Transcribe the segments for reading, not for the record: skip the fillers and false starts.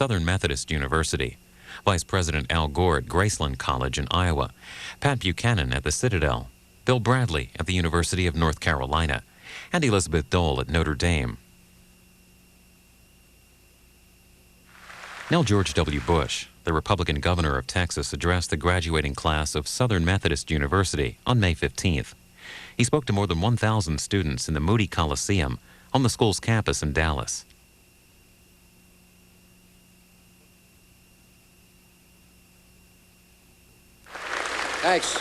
Southern Methodist University, Vice President Al Gore at Graceland College in Iowa, Pat Buchanan at the Citadel, Bill Bradley at the University of North Carolina, and Elizabeth Dole at Notre Dame. Now George W. Bush, the Republican governor of Texas, addressed the graduating class of Southern Methodist University on May 15th. He spoke to more than 1,000 students in the Moody Coliseum on the school's campus in Dallas. Thanks.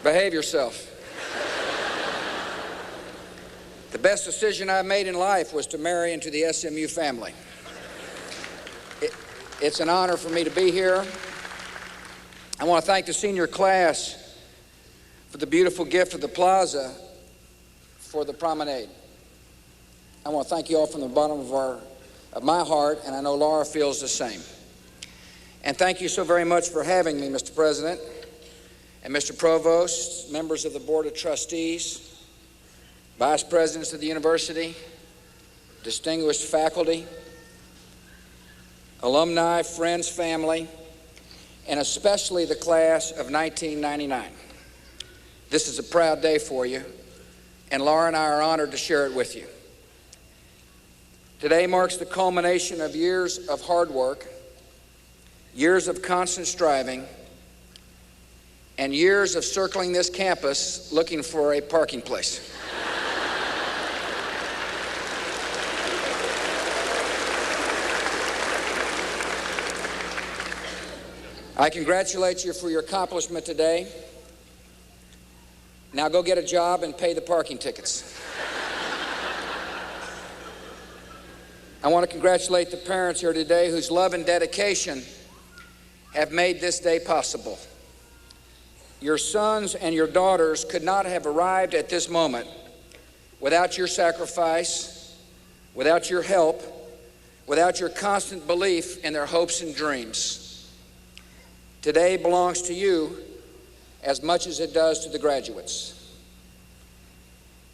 Behave yourself. The best decision I made in life was to marry into the SMU family. It's an honor for me to be here. I want to thank the senior class for the beautiful gift of the plaza for the promenade. I want to thank you all from the bottom of my heart, and I know Laura feels the same. And thank you so very much for having me, Mr. President, and Mr. Provost, members of the Board of Trustees, Vice Presidents of the University, distinguished faculty, alumni, friends, family, and especially the class of 1999. This is a proud day for you, and Laura and I are honored to share it with you. Today marks the culmination of years of hard work, years of constant striving, and years of circling this campus looking for a parking place. I congratulate you for your accomplishment today. Now go get a job and pay the parking tickets. I want to congratulate the parents here today whose love and dedication have made this day possible. Your sons and your daughters could not have arrived at this moment without your sacrifice, without your help, without your constant belief in their hopes and dreams. Today belongs to you as much as it does to the graduates.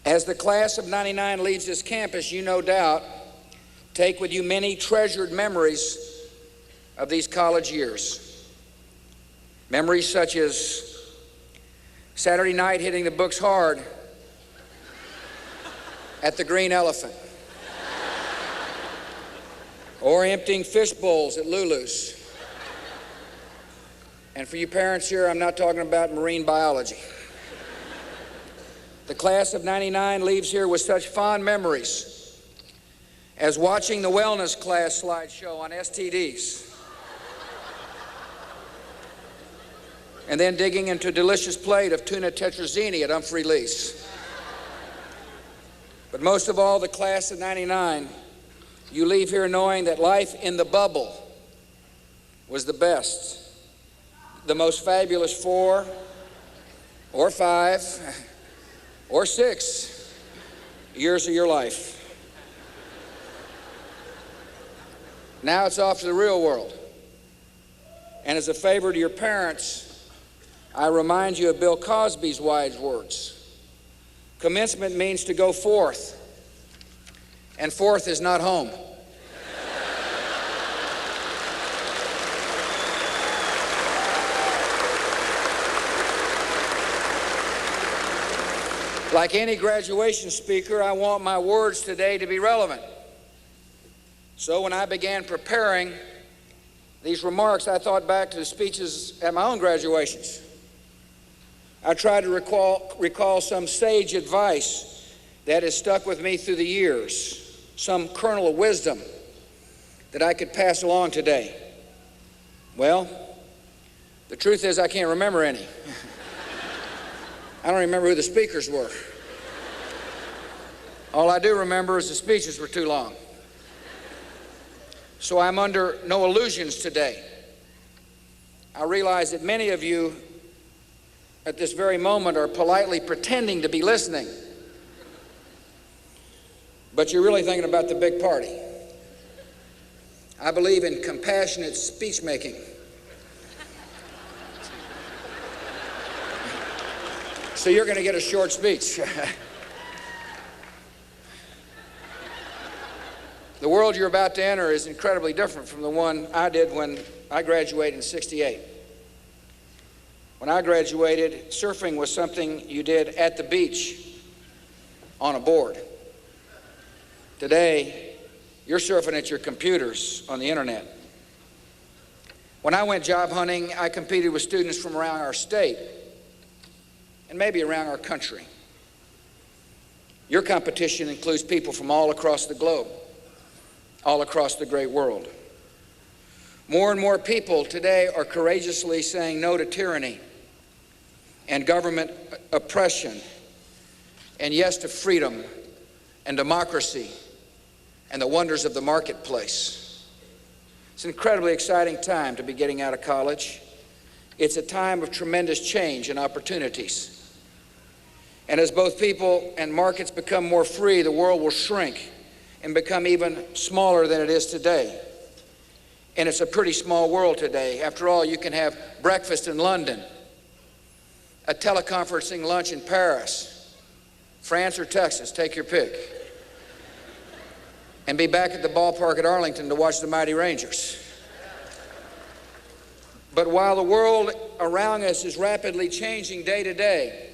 As the class of '99 leaves this campus, you no doubt take with you many treasured memories of these college years. Memories such as Saturday night hitting the books hard at the Green Elephant, or emptying fish bowls at Lulu's. And for you parents here, I'm not talking about marine biology. The class of '99 leaves here with such fond memories as watching the wellness class slideshow on STDs, and then digging into a delicious plate of tuna tetrazzini at Humphrey Lee's. But most of all, the class of '99, you leave here knowing that life in the bubble was the best, the most fabulous 4 or 5 or 6 years of your life. Now it's off to the real world. And as a favor to your parents, I remind you of Bill Cosby's wise words. Commencement means to go forth, and forth is not home. Like any graduation speaker, I want my words today to be relevant. So when I began preparing these remarks, I thought back to the speeches at my own graduations. I tried to recall some sage advice that has stuck with me through the years, some kernel of wisdom that I could pass along today. Well, the truth is I can't remember any. I don't remember who the speakers were. All I do remember is the speeches were too long. So I'm under no illusions today. I realize that many of you at this very moment are politely pretending to be listening, but you're really thinking about the big party. I believe in compassionate speech making. So you're going to get a short speech. The world you're about to enter is incredibly different from the one I did when I graduated in '68. When I graduated, surfing was something you did at the beach on a board. Today, you're surfing at your computers on the internet. When I went job hunting, I competed with students from around our state and maybe around our country. Your competition includes people from all across the globe, all across the great world. More and more people today are courageously saying no to tyranny and government oppression, and yes to freedom and democracy and the wonders of the marketplace. It's an incredibly exciting time to be getting out of college. It's a time of tremendous change and opportunities. And as both people and markets become more free, the world will shrink and become even smaller than it is today. And it's a pretty small world today. After all, you can have breakfast in London, a teleconferencing lunch in Paris, France or Texas, take your pick, and be back at the ballpark at Arlington to watch the Mighty Rangers. But while the world around us is rapidly changing day to day,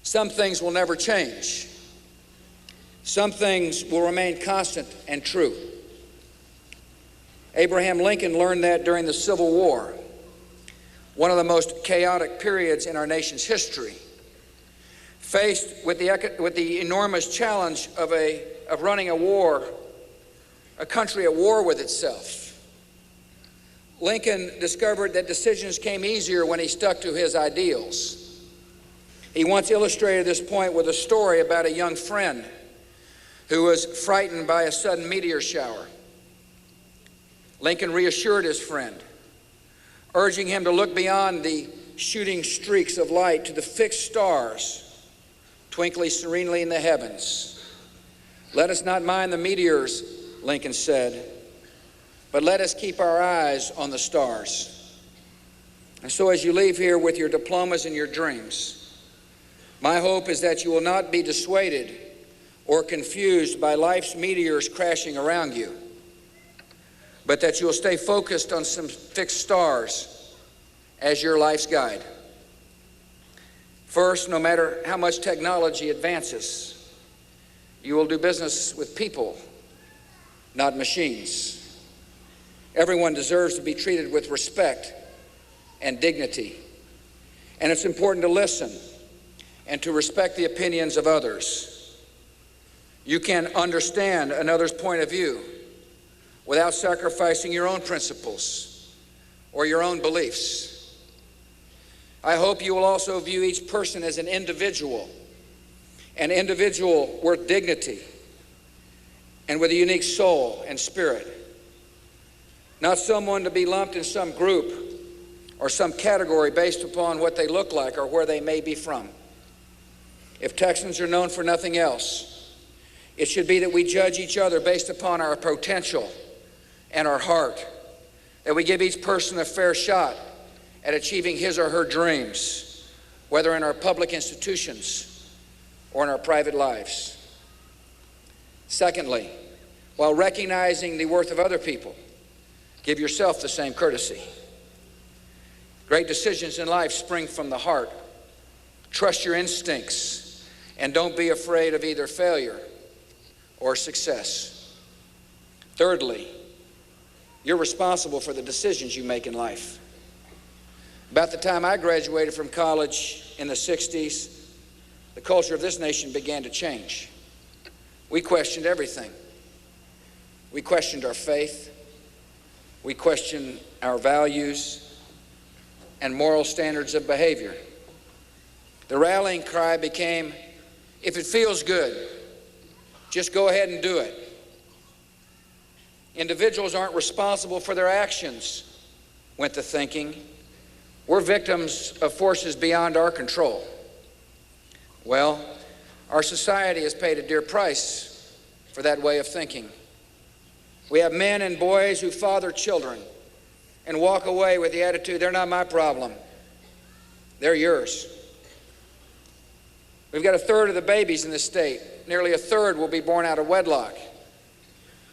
some things will never change. Some things will remain constant and true. Abraham Lincoln learned that during the Civil War, one of the most chaotic periods in our nation's history. Faced with the enormous challenge of running a country at war with itself, Lincoln discovered that decisions came easier when he stuck to his ideals. He once illustrated this point with a story about a young friend who was frightened by a sudden meteor shower. Lincoln reassured his friend, urging him to look beyond the shooting streaks of light to the fixed stars twinkling serenely in the heavens. Let us not mind the meteors, Lincoln said, but let us keep our eyes on the stars. And so as you leave here with your diplomas and your dreams, my hope is that you will not be dissuaded or confused by life's meteors crashing around you, but that you will stay focused on some fixed stars as your life's guide. First, no matter how much technology advances, you will do business with people, not machines. Everyone deserves to be treated with respect and dignity, and it's important to listen and to respect the opinions of others. You can understand another's point of view without sacrificing your own principles or your own beliefs. I hope you will also view each person as an individual worth dignity and with a unique soul and spirit, not someone to be lumped in some group or some category based upon what they look like or where they may be from. If Texans are known for nothing else, it should be that we judge each other based upon our potential and our heart, that we give each person a fair shot at achieving his or her dreams, whether in our public institutions or in our private lives. Secondly, while recognizing the worth of other people, give yourself the same courtesy. Great decisions in life spring from the heart. Trust your instincts and don't be afraid of either failure or success. Thirdly, you're responsible for the decisions you make in life. About the time I graduated from college in the 60s, the culture of this nation began to change. We questioned everything. We questioned our faith. We questioned our values and moral standards of behavior. The rallying cry became, if it feels good, just go ahead and do it. Individuals aren't responsible for their actions, went the thinking. We're victims of forces beyond our control. Well, our society has paid a dear price for that way of thinking. We have men and boys who father children and walk away with the attitude, they're not my problem, they're yours. We've got a third of the babies in this state. Nearly a third will be born out of wedlock.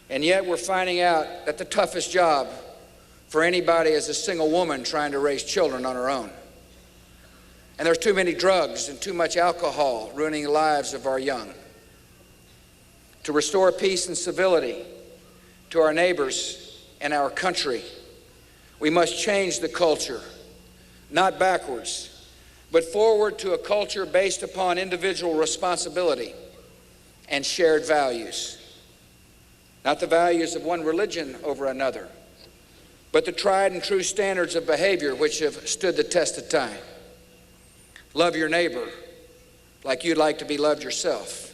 And yet we're finding out that the toughest job for anybody is a single woman trying to raise children on her own. And there's too many drugs and too much alcohol ruining the lives of our young. To restore peace and civility to our neighbors and our country, we must change the culture, not backwards, but forward to a culture based upon individual responsibility and shared values. Not the values of one religion over another, but the tried and true standards of behavior which have stood the test of time. Love your neighbor like you'd like to be loved yourself.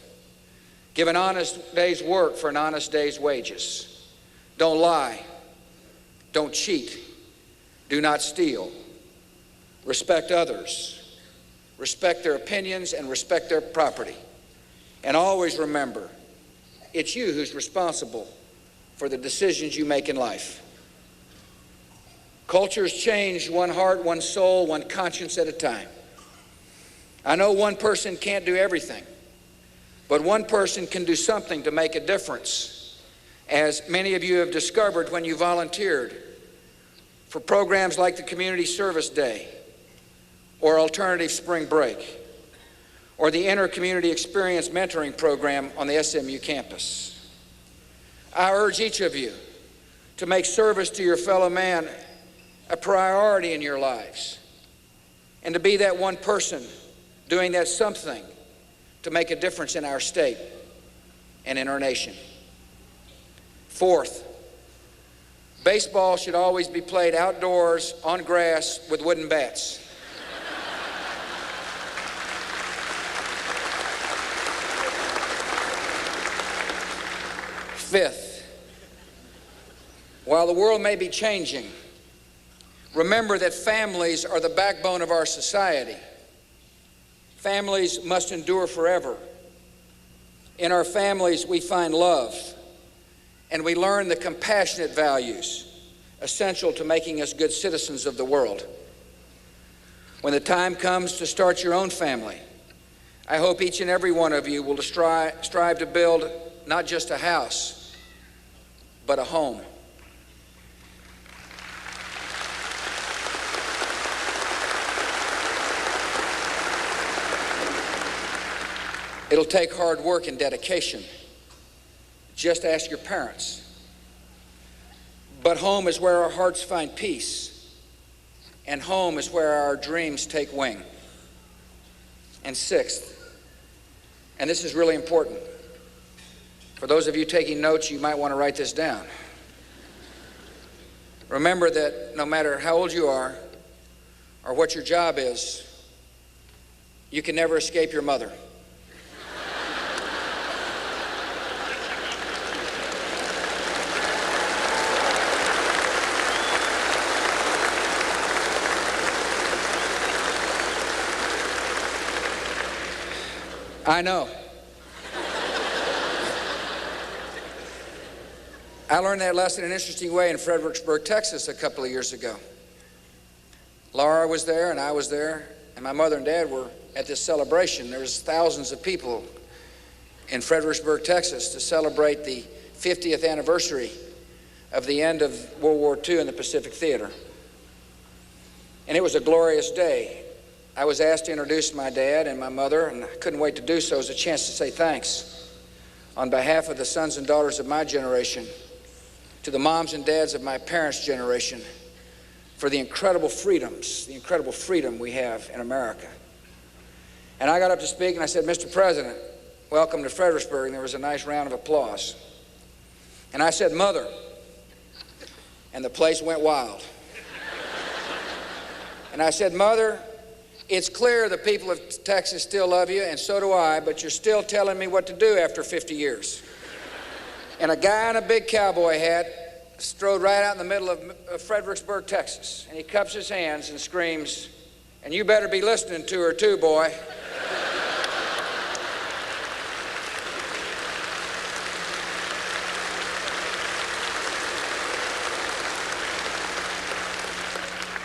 Give an honest day's work for an honest day's wages. Don't lie. Don't cheat. Do not steal. Respect others. Respect their opinions and respect their property. And always remember, it's you who's responsible for the decisions you make in life. Cultures change one heart, one soul, one conscience at a time. I know one person can't do everything, but one person can do something to make a difference, as many of you have discovered when you volunteered for programs like the Community Service Day or Alternative Spring Break or the Inter-Community Experience Mentoring Program on the SMU campus. I urge each of you to make service to your fellow man a priority in your lives and to be that one person doing that something to make a difference in our state and in our nation. Fourth, baseball should always be played outdoors on grass with wooden bats. Fifth, while the world may be changing, remember that families are the backbone of our society. Families must endure forever. In our families, we find love, and we learn the compassionate values essential to making us good citizens of the world. When the time comes to start your own family, I hope each and every one of you will strive to build not just a house, but a home. It'll take hard work and dedication. Just ask your parents. But home is where our hearts find peace, and home is where our dreams take wing. And sixth, and this is really important, for those of you taking notes, you might want to write this down. Remember that no matter how old you are or what your job is, you can never escape your mother. I know. I learned that lesson in an interesting way in Fredericksburg, Texas a couple of years ago. Laura was there and I was there, and my mother and dad were at this celebration. There was thousands of people in Fredericksburg, Texas to celebrate the 50th anniversary of the end of World War II in the Pacific Theater. And it was a glorious day. I was asked to introduce my dad and my mother, and I couldn't wait to do so as a chance to say thanks on behalf of the sons and daughters of my generation to the moms and dads of my parents' generation for the incredible freedom we have in America. And I got up to speak and I said, Mr. President, welcome to Fredericksburg, and there was a nice round of applause. And I said, Mother, and the place went wild. And I said, Mother, it's clear the people of Texas still love you, and so do I, but you're still telling me what to do after 50 years. And a guy in a big cowboy hat strode right out in the middle of Fredericksburg, Texas, and he cups his hands and screams, and you better be listening to her too, boy.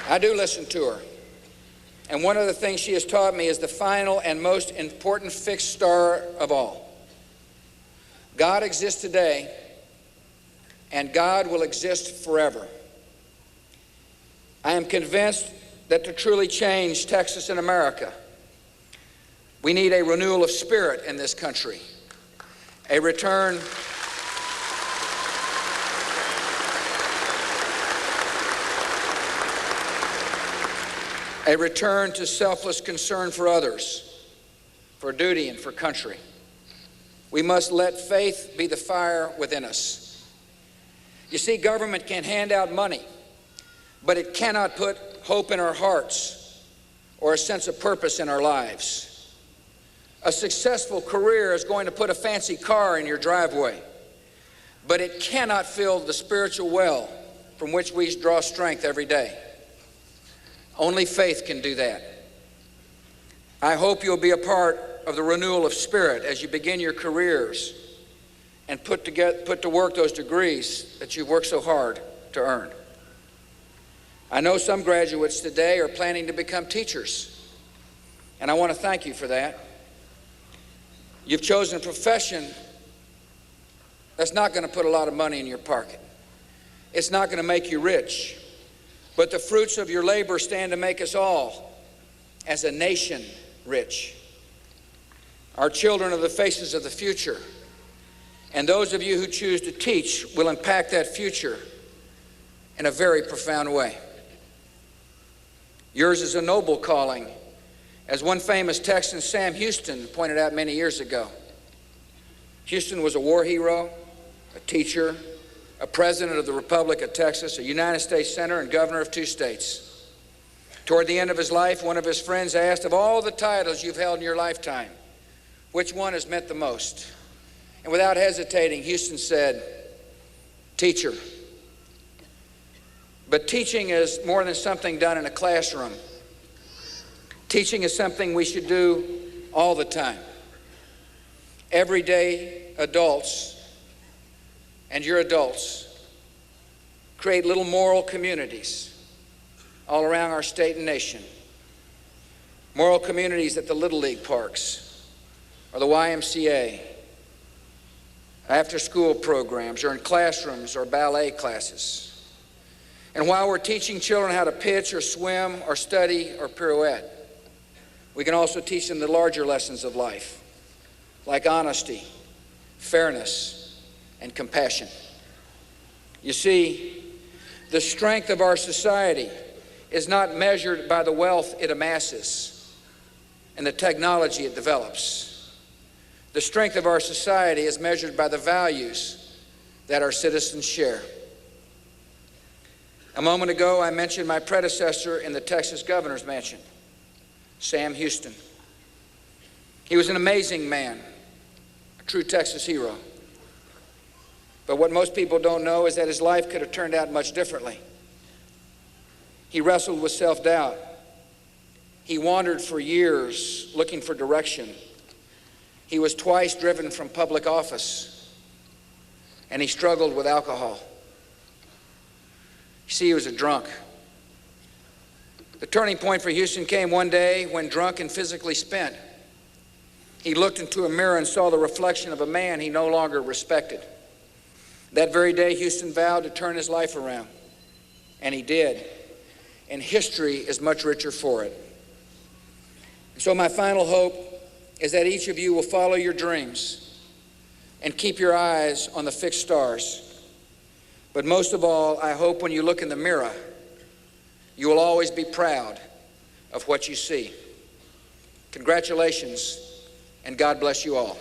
I do listen to her. And one of the things she has taught me is the final and most important fixed star of all. God exists today, and God will exist forever. I am convinced that to truly change Texas and America, we need a renewal of spirit in this country, a return to selfless concern for others, for duty and for country. We must let faith be the fire within us. You see, government can hand out money, but it cannot put hope in our hearts or a sense of purpose in our lives. A successful career is going to put a fancy car in your driveway, but it cannot fill the spiritual well from which we draw strength every day. Only faith can do that. I hope you'll be a part of the renewal of spirit as you begin your careers and put to work those degrees that you've worked so hard to earn. I know some graduates today are planning to become teachers, and I want to thank you for that. You've chosen a profession that's not going to put a lot of money in your pocket. It's not going to make you rich, but the fruits of your labor stand to make us all, as a nation, rich. Our children are the faces of the future, and those of you who choose to teach will impact that future in a very profound way. Yours is a noble calling, as one famous Texan, Sam Houston, pointed out many years ago. Houston was a war hero, a teacher, a president of the Republic of Texas, a United States senator, and governor of 2 states. Toward the end of his life, one of his friends asked, of all the titles you've held in your lifetime, which one has meant the most? And without hesitating, Houston said, teacher. But teaching is more than something done in a classroom. Teaching is something we should do all the time. Everyday adults, and your adults, create little moral communities all around our state and nation. Moral communities at the Little League parks, or the YMCA, after-school programs, or in classrooms or ballet classes. And while we're teaching children how to pitch or swim or study or pirouette, we can also teach them the larger lessons of life, like honesty, fairness, and compassion. You see, the strength of our society is not measured by the wealth it amasses and the technology it develops. The strength of our society is measured by the values that our citizens share. A moment ago, I mentioned my predecessor in the Texas governor's mansion, Sam Houston. He was an amazing man, a true Texas hero. But what most people don't know is that his life could have turned out much differently. He wrestled with self-doubt. He wandered for years looking for direction. He was twice driven from public office, and he struggled with alcohol. You see, he was a drunk. The turning point for Houston came one day when, drunk and physically spent, he looked into a mirror and saw the reflection of a man he no longer respected. That very day, Houston vowed to turn his life around, and he did, and history is much richer for it. And so my final hope is that each of you will follow your dreams and keep your eyes on the fixed stars. But most of all, I hope when you look in the mirror, you will always be proud of what you see. Congratulations, and God bless you all.